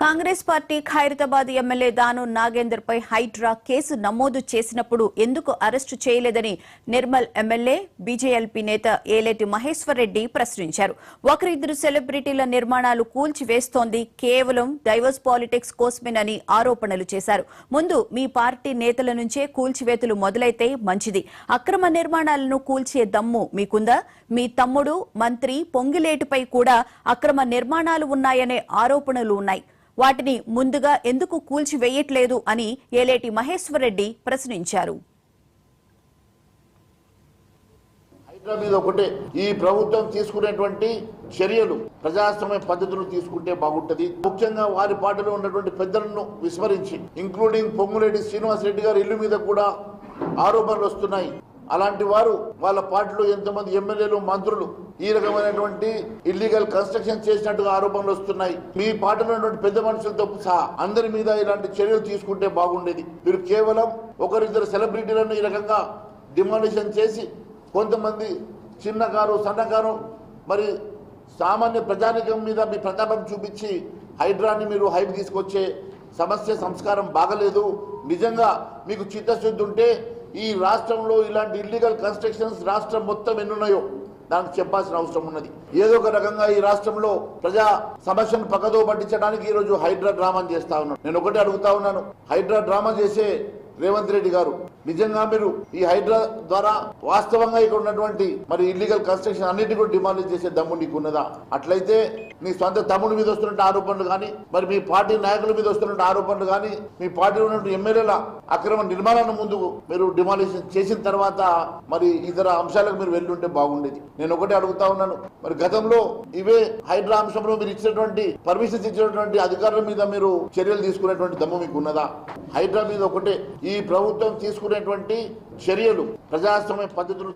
Congress party Khairatabad MLA దాను నాగేందర్ పై Hydraa case నమోదు చేసినప్పుడు ఎందుకు అరెస్టు చేయలేదని నిర్మల్ ఎమ్మెల్యే బీజేఎల్పీ నేత ఏలేటి మహేశ్వర్ రెడ్డి ప్రశ్నించారు. ఒకరిద్దరు సెలబ్రిటీల నిర్మాణాలు కూల్చివేస్తోంది కేవలం డైవర్స్ పాలిటిక్స్ కోసమేనని ఆరోపణలు చేశారు. ముందు మీ పార్టీ నేతల నుంచే కూల్చివేతలు మొదలైతే మంచిది. అక్రమ నిర్మాణాలను కూల్చే దమ్ము మీకుందా? మీ తమ్ముడు మంత్రి పొంగిలేటిపై కూడా అక్రమ నిర్మాణాలు ఉన్నాయనే ఆరోపణలు ఉన్నాయి. వాటిని ముందుగా ఎందుకు కూల్చివేయట్లేదు అని ఏలేటి మహేశ్వర్ రెడ్డి ప్రశ్నించారు. హైదరాబాద్ ఒకటే ఈ ప్రభుత్వం తీసుకునేటువంటి చర్యలు ప్రజాస్వామ్య పద్ధతులు తీసుకుంటే బాగుంటది. ముఖ్యంగా వారి పార్టీలో ఉన్నటువంటి పెద్దలను విస్మరించి ఇంక్లూడింగ్ పొంగులేటి శ్రీనివాసరెడ్డి గారి ఇల్లు మీద కూడా ఆరోపణలు వస్తున్నాయి. అలాంటి వారు వాళ్ళ పార్టీలో ఎంతమంది ఎమ్మెల్యేలు మంత్రులు ఈ రకమైనటువంటి ఇల్లీగల్ కన్స్ట్రక్షన్ చేసినట్టుగా ఆరోపణలు వస్తున్నాయి. మీ పార్టీలో ఉన్నటువంటి పెద్ద మనుషులతో సహా అందరి మీద ఇలాంటి చర్యలు తీసుకుంటే బాగుండేది. మీరు కేవలం ఒకరిద్దరు సెలబ్రిటీలను ఈ రకంగా డిమాలిషన్ చేసి కొంతమంది చిన్నకారు సన్నకారు మరి సామాన్య ప్రజానికం మీద మీ ప్రతాపం చూపించి హైడ్రాని మీరు హైప్ తీసుకొచ్చే సమస్య సంస్కారం బాగలేదు. నిజంగా మీకు చిత్తశుద్ధి ఉంటే ఈ రాష్ట్రంలో ఇలాంటి ఇల్లీగల్ కన్స్ట్రక్షన్స్ రాష్ట్రం మొత్తం ఎన్నున్నాయో దానికి చెప్పాల్సిన అవసరం ఉన్నది. ఏదో ఒక రకంగా ఈ రాష్ట్రంలో ప్రజా సమస్యను పక్కదో పట్టించడానికి ఈ రోజు హైడ్రా డ్రామా చేస్తా ఉన్నాను. నేను ఒకటే అడుగుతా ఉన్నాను, హైడ్రా డ్రామా చేసే రేవంత్ రెడ్డి గారు నిజంగా మీరు ఈ హైడ్రా ద్వారా వాస్తవంగా ఇక్కడ ఉన్నటువంటి మరి ఇల్లీగల్ కన్స్ట్రక్షన్ అన్నిటి కూడా డిమాలిష్ చేసే దమ్ము నీకు ఉన్నదా? అట్లయితే మీ సొంత తమ్ముడి మీద వస్తున్న ఆరోపణలు కానీ మరి మీ పార్టీ నాయకుల మీద వస్తున్న ఆరోపణలు కానీ మీ పార్టీలో ఉన్నటువంటి ఎమ్మెల్యేల అక్రమ నిర్మాణాలను ముందు మీరు డిమాలిషన్ చేసిన తర్వాత మరి ఇతర అంశాలకు మీరు వెళ్ళి ఉంటే బాగుండేది. నేను ఒకటే అడుగుతా ఉన్నాను, మరి గతంలో ఇవే హైడ్రా అంశంలో మీరు ఇచ్చినటువంటి పర్మిషన్స్ ఇచ్చినటువంటి అధికారుల మీద మీరు చర్యలు తీసుకునేటువంటి దమ్ము మీకు ఉన్నదా? హైడ్రా మీద ఒకటే ఈ ప్రభుత్వం తీసుకునేటువంటి చర్యలు ప్రజాస్వామ్య పద్ధతులు